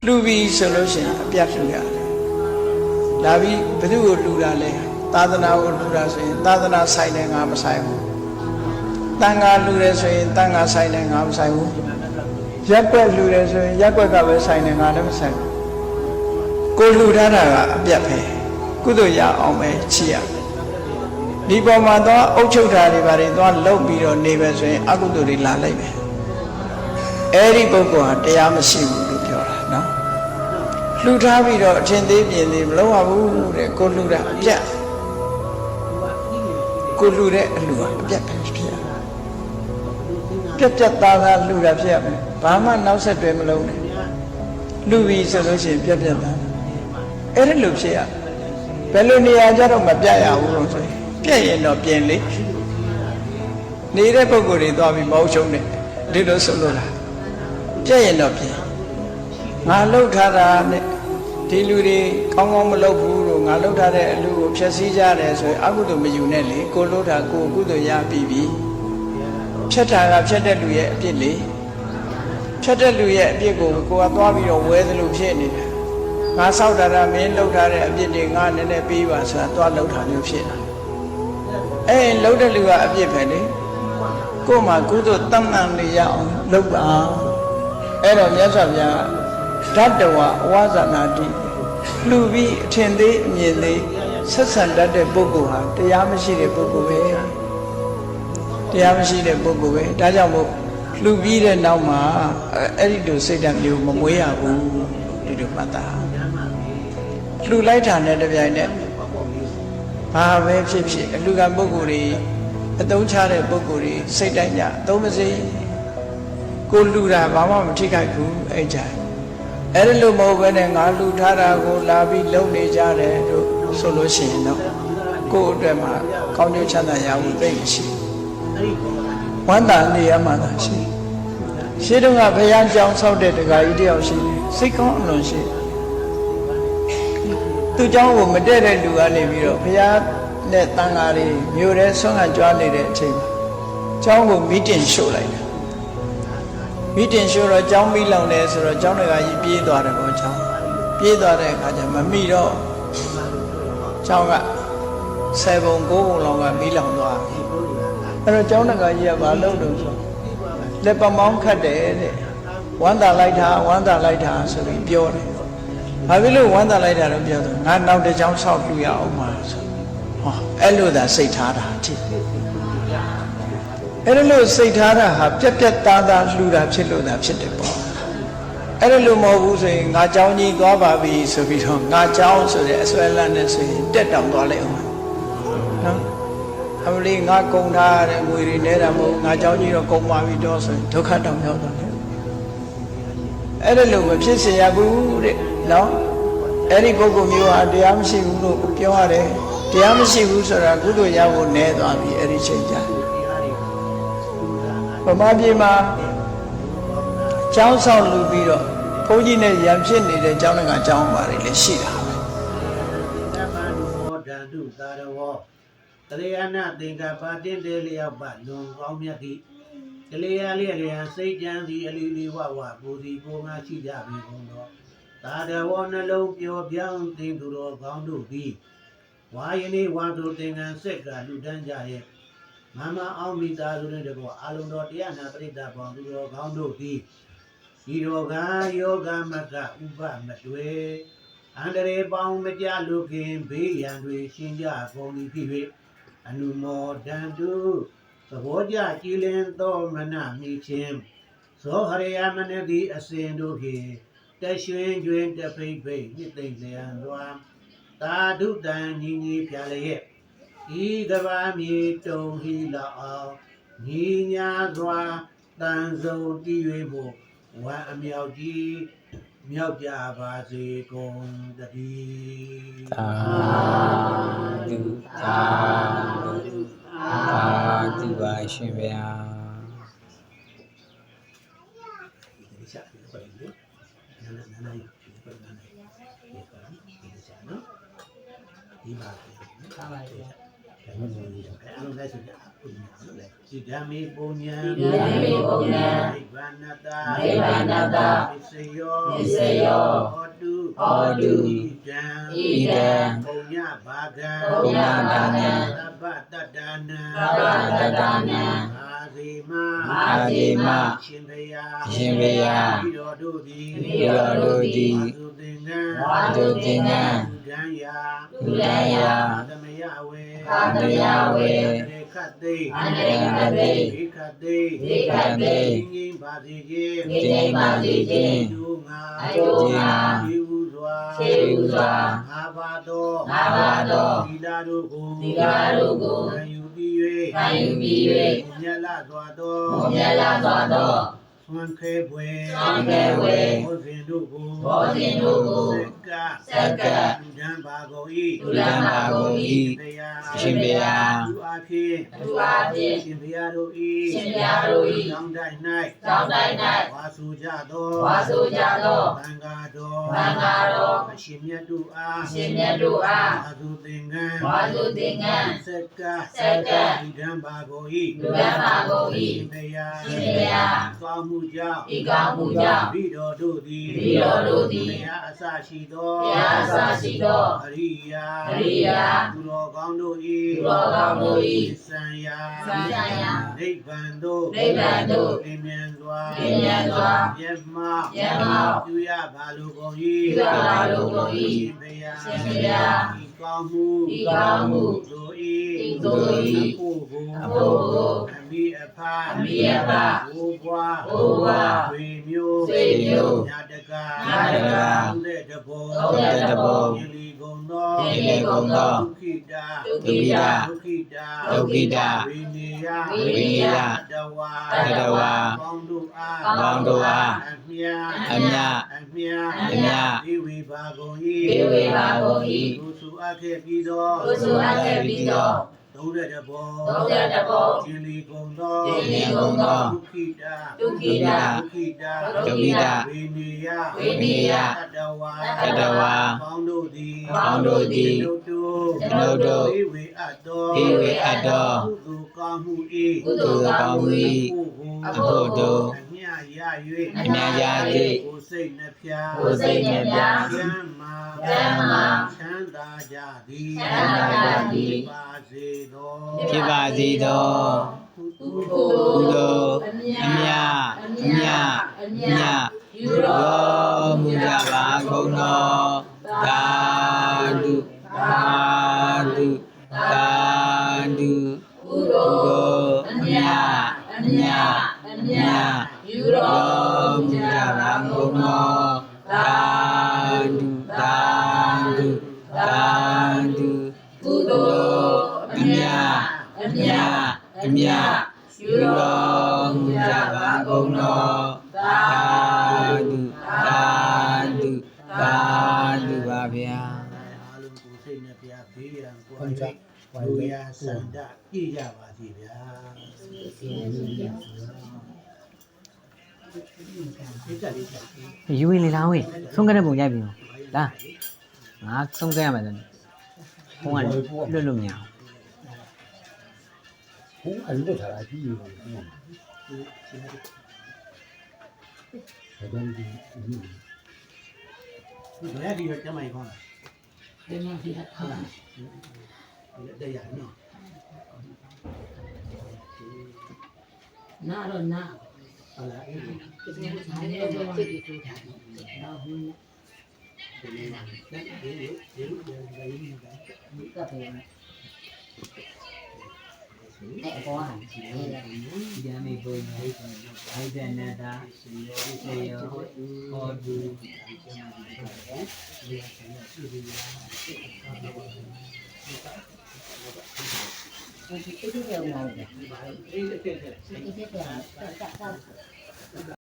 လူပြီးဆိုလို့ရှိရင်အပြတ်လူရတယ်ဒါပြီးဘယ်သူကိုလူတာလဲသာသနာကိုလူတာဆိုရင်သာသနာဆိုင်တယ်ငါမဆိုင်ဘူးတန်ခါလူတယ်ဆိုရင်တန်ခါဆိုင်တယ်ငါမဆိုင်ဘူးရက်ွက်လူတယ်ဆိုရင်ရက်ွက်ကပဲဆိုင်တယ်ငါလည်းမဆိုင်ဘူးကိုလူထားတာကအပြတ်ပဲကုသိုလ်ရအောင်ပဲချစ်ရဒီပေါ်မှာတော့အုတ်ချုပ်တာတွေဘာတွေတော့လှုပ်ပြီးတော့နေပဲဆိုရင်အကုသိုလ်တွေလာလိုက်မယ်အဲ့ဒီပုဂ္ဂိုလ်ဟာတရားမရှိဘူးလို့ပြောတာနော်လှူထားပြီးတော့အထင်သေးမြင်သေးမလုံးဝဘူးတဲ့ကိုလှူတာအပြတ်ကိုလှူတဲ့အလှူဟာအပြတ်ပဲဖြစ်ရပြတ်ပြတ်သားသားလှူတာဖြစ်ရမယ်ဘာမှနောက်ဆက်တွဲမလုံးနဲ့လှူပြီးဆိုလို့ရှိရင်ပြတ်ပြတ်သားအဲ့ဒါလို့ဖြစ်ရဘယ်လိုနေရာကြတော့မပြတ်ရဘူးလို့ဆိုရင်ပြတ်ရင်တော့ပြင်လေနေတဲ့ပုဂ္ဂိုလ်တွေသွားပြီးမဟုတ်ချုံနဲ့ဒီလိုဆိုလို့လားပြည့်ရင်တော့ပြည့်ငါလှုပ်ထားတာနဲ့ဒီလူတွေကောင်းကောင်းမလုပ်ဘူးလို့ငါလှုပ်ထားတဲ့အလူကိုဖျက်ဆီးကြတယ်ဆိုရင်အကုသိုလ်မယူနဲ့လေကိုလှုပ်တာကိုကုသိုလ်ရပြီးပြီဖြတ်တာကဖြတ်တဲ့လူရဲ့အပြစ်လေဖြတ်တဲ့လူရဲ့အပြစ်ကိုကိုကသွားပြီးတော့ဝဲသလိုဖြစ်နေတယ်ငါဆောက်တာမင်းလှုပ်ထားတဲ့အပြစ်တွေငါနည်းနည်းပြီးပါဆိုတာသွားလှုပ်တာမျိုးဖြစ်တာအဲ့လှုပ်တဲ့လူကအပြစ်ပဲလေကို့မှာကုသိုလ်တတ်မှန်နေရအောင်လုပ်ပါအဲ့တော့မြတ်စွာဘုရားဓာတဝဝါဇနာတိလှူပြီးအထင်သေးအမြင်သေးဆက်ဆံတတ်တဲ့ပုဂ္ဂိုလ်ဟာတရားမရှိတဲ့ပုဂ္ဂိုလ်ပဲတရားမရှိတဲ့ပုဂ္ဂိုလ်ပဲဒါကြောင့်မို့လှူပြီးတဲ့နောက်မှာအဲ့ဒီလိုစိတ်ဓာတ်မျိုးမမွေးရဘူးဒီလိုမှတ်သားလှူလိုက်တာနဲ့တပြိုင်နက်ဘာပဲဖြစ်ဖြစ်အလှူကပုဂ္ဂိုလ်တွေအသုံးချတဲ့ပုဂ္ဂိုလ်တွေစိတ်တိုင်းကြအသုံးမစေကိုလှူတာဘာမှမထိခိုက်ဘူးအဲ့ကြအဲ့ဒါလို့မဟုတ်ဘဲနဲ့ငါလှူထားတာကိုလာပြီးလုံနေကြတယ်လို့ဆိုလို့ရှိရင်တော့ကိုယ့်အတွက်မှာကောင်းကျိုးချမ်းသာရဖို့သိမရှိဝမ်းသာနေရမှသာရှိရှင်းတော့ကဘုရားကြောင်းဆောက်တဲ့တခါကြီးတယောက်ရှိတယ်စိတ်ကောင်းအလွန်ရှိသူเจ้าကိုမတည့်တဲ့လူကနေပြီးတော့ဘုရားနဲ့တန်ဃာတွေမြို့ထဲဆွမ်းကကြွားနေတဲ့အချိန်မှာเจ้าကိုမီတင်ရှို့လိုက်တယ်မီတင်ရှို့တော့เจ้าမိလောင်တယ်ဆိုတော့เจ้าတွေကကြီးပြေးသွားတယ်ပေါ့เจ้าပြေးသွားတဲ့အခါကျမမိတော့เจ้าက7ပုံ9ပုံလောက်ကမီလောင်သွားပြီအဲ့တော့เจ้าတွေကကြီးကဘာလုပ်လို့ဆိုလက်ပမောင်းခတ်တယ်တဲ့ဝမ်းသာလိုက်တာဆိုပြီးပြောတယ်ဘာဖြစ်လို့ဝမ်းသာလိုက်တာတော့ပြောတယ်ငါနောက်တစ်ချောင်းဆောက်ပြရအောင်ပါဆိုဟောအဲ့လိုသာစိတ်ထားတာတိအဲ့လိုစိတ်ထားတာဟာပြက်ပြက်သားသားလှူတာဖြစ်လို့သာဖြစ်တယ်ပေါ့အဲ့လိုမဟုတ်ဘူးဆိုရင်ငါเจ้าကြီးသွားပါပြီဆိုပြီးတော့ငါเจ้าဆိုတဲ့အစွဲလန်းနဲ့ဆိုရင်တက်တောင်သွားလိုက်အောင်နော်အမလီငါကုံထားတဲ့ငွေတွေနဲတာမဟုတ်ငါเจ้าကြီးတော့ကုံပါပြီတော့ဆိုရင်ဒုက္ခတောင်ရောက်သွားတယ်အဲ့လိုမဖြစ်စေရဘူးတဲ့နော်အဲ့ဒီပုဂ္ဂိုလ်မျိုးဟာတရားမရှိဘူးလို့ပြောရတယ်တရားမရှိဘူးဆိုတာကုသိုလ်ရဖို့နဲသွားပြီအဲ့ဒီချိန်ကျဗမာပြည်မှာကျောင်းဆောင်လူပြီးတော့ဘုန်းကြီးနဲ့ရံဖြစ်နေတဲ့ကျောင်းတွေကကျောင်းပါလေရှိတာပဲဓမ္မနုမောဒန္တုသာရဝောတရေယနာသင်္ကပါတင်းတေလျောက်ပလွန်ကောင်းမြတ်သည်တလေရလျက်လျံစိတ်ကြံသည်အလီလီဝဝကိုစီကိုငါရှိကြပြီကုန်တော့သာရဝောနှလုံးပျော်ပြောင်းသိသူတော်ကောင်းတို့သည်ဝါယနေ့ဝါသူသင်္ကန်းဆက်ကလူတန်းကြရဲ့မမအောင်မိသားစုနဲ့တကောအာလုံတော်တရားနာပရိသတ်ပေါင်းသူတော်ကောင်းတို့သည်ဒီတော်ကယောဂမကဥပမတွေ့အန္တရေပေါင်းမကြလို့ခင်ဘေးရန်တွေရှင်းကြကုန်သည်ဖြစ်၍အနုမောဒန္တုသဘောကြကြည်လင်သောမနမိချင်းဇောဟရိယမနတိအစဉ်တို့ဖြင့်တရွှင်ကျွင်တဖိတ်ဖိတ်နှစ်သိမ့်လျံစွာသာဓုတံညီညီဖြာလျက်ဤကဘာမြေတုံဟိလာအောင်ညီညာစွာတန်စုံတည်၍ဖို့ဝါအမြောက်ကြီးမြောက်ကြပါစေကုန်တည်းသာဓုသာဓုပါရှင်ဗျာဒီပါ လုံးလိုက်ဆိုကြပုညံလို့လေဒီဓမ္မေပုညံ ဒီဓမ္မေပုညံ နိဗ္ဗာနတ နိဗ္ဗာနတ ပစ္စယော ပစ္စယော ဟောတု ဟောတု ဣဒံ ဣဒံ ပုညဘာဂံ ပုညဘာဂံ သဗ္ဗတတ္တနံ သဗ္ဗတတ္တနံ အာဇေမ အာဇေမ ရှင်ဘယ ရှင်ဘုရား ပြီးတော်တို့သည် ပြီးတော်တို့သည် ဝါစုသင်္ကန်း ဝါစုသင်္ကန်း ဒံယာ လူတန်းရာ သမယဝေ သာတယဝေ ရေခတ်သိ အန္တရခတိ ရေခတ်သိ ဒေခတိ ငင်းပါစေခြင်း ငြိမ့်ပါစေခြင်း ဒုငါ အကျိုးငါ ဒီဥစွာ ခြေဥစွာ ငါပါတော် ငါပါတော် သီလတို့ကို သီလတို့ကို ခံယူပြီး၍ ခံယူပြီး မြတ်လာစွာသော ၍မြတ်လာစွာသော သွန်ခဲပွဲ သွန်ခဲပွဲ ဘောဇင်တို့ကို ဘောဇင်တို့ကို စက္က စက္က လူဒန်းပါကုန်၏ လူတန်းပါကုန်၏ တရား ရှင်ဘုရား သူအားဖြင့် သူအားဖြင့် ရှင်ဘုရားတို့၏ ရှင်ဘုရားတို့၏ ကျောင်းတိုင်း ကျောင်းတိုင်း ၌ဝါဆိုကြသော ဝါဆိုကြသော သံဃာတော် သံဃာတော် အရှင်မြတ်တို့အား ရှင်မြတ်တို့အား ဝါဆိုသင်္ကန်း ဝါစုသင်္ကန်း စက္က စက္က လူဒန်းပါကုန် လူတန်းပါကုန်၏ ရှင်ဘုရား ရှင်ဘုရား ကောင်းမှုကြောင့် ဤကောင်းမှုကြောင့် ပြီးတော်တို့သည် ပြီးတော်တို့သည် ဘုရားအစရှိသော ဘုရားအစရှိသော အရိယာ အရိယာ သူတော်ကောင်းတို့၏ သူတော်ကောင်းတို့၏ စံရာ စံရာ နိဗ္ဗာန်သို့ နိဗ္ဗာန်သို့ လင်းမြန်စွာ လင်းမြန်စွာ မျက်မှောက် မျက်မှောက် ပြုရပါလိုကုန်၏ ပြုရပါလိုကုန်၏ ရှင်ဘုရား ရှင်ဘုရား ဤကောင်းမှု ဤကောင်းမှု တို့ တို့၏ အဖို့ကို အဖို့ကို အမိအဖ အမိအဖ ဘိုးဘွား ဘိုးဘွား ဆွေမျိုး ဆွေမျိုး ညာတကာ ညာတကာ သုံးတဲ့တဘော သုံးတဲ့တဘော ယလီကုံသော ယလီကုံသော ဒုက္ခိတာ ဒုက္ခိတာ ဒုက္ခိတာ ဒုက္ခိတာ ဝိနေယ ဝိနည်း တဝါ တတဝါ ပေါင်းတို့အား ပေါင်းတို့အား အမြတ် အမြတ် အမြတ် အမြတ် ဒီဝိပါကုန်၏ ဒီဝိပါကုန်၏ လူစုအပ်ခဲ့ပြီးသော တို့စုအပ်ခဲ့ပြီးသော သုံးတဲ့တဘော သုံးတဲ့တဘော ယလီကုံသော ယလီကုံသော ဒုက္ခိတာ ဒုက္ခိတာ ဒုက္ခိတာ ဒုက္ခိတာ ဝိနေယ ဝိနည်း တတဝါ တတဝါ ပေါင်းတို့သည် ပေါင်းတို့သည် တို့တို့ ကျွန်ုပ်တို့ ဒီဝေအပ်သော ဒီဝေအပ်သော ကုသိုလ်ကောင်းမှု၏ ကုသိုလ်ကောင်းမှု၏ အဖို့တို့ အမြတ်ရ အမြတ်ရ၍ ၍ကိုယ်စိတ်နှဖျား ကိုယ်စိတ်နှဖျား ကျမ်းမာ ကျမ်းမာ ချမ်းသာကြသည် ချမ်းသာကြသည် ပါစေသော ဖြစ်ပါစေသော ကု ကု သိုလ် သိုလ်အမြတ်အမြတ်အမြတ်ယူတော်မူကြပါကုန်သောသာဓုသာဓုသာဓု ကုသိုလ်အမြတ်အမြတ်အမြတ်ယူတော်မူကြပါကုန်သောသာဓု သာဓုသာဓု ကုသိုလ်အမြတ်အမြတ်အမြတ်ယူတော်မူကြပါကုန်သောသာဓု သာဓုသာဓုပါဗျာ အားလုံးကိုယ်စိတ်နှဖျားဘေးရန်ကွာ၍လူရာစန္ဒပြည့်ကြပါစေဗျာဒီကလေးက ယူရင်လေလောင်းဝင်ဆုံးခဲ့တဲ့ပုံရိုက်ပြီလားငါဆုံးခဲ့ရမယ်တဲ့ဘုံကလွတ်လို့မရဘူး ဘုံအလွတ်ထားတာကြီးရောဘုံဘယ်တော့ဒီ ဘယ်ဒီရကျမိုင်ခေါ်လားဒီမှာဒီဟာတရားနော် နာတော့နာ ဟုတ်လားအဲ့ဒီ ဒီနေ့ဆိုင်နေတော့ကြည့်ပြီးဆိုတာတော့ဘူး ဒီလိုနဲ့ဒီလိုဒီကပဲ အဲ့ဘောဟန်ဒီနေ့ ယံမိဘုံဘိဒနတာစေယောဟောတု ဒီလိုမျိုးလာတယ် အဲ့ဒီတဲ့ ဒီလို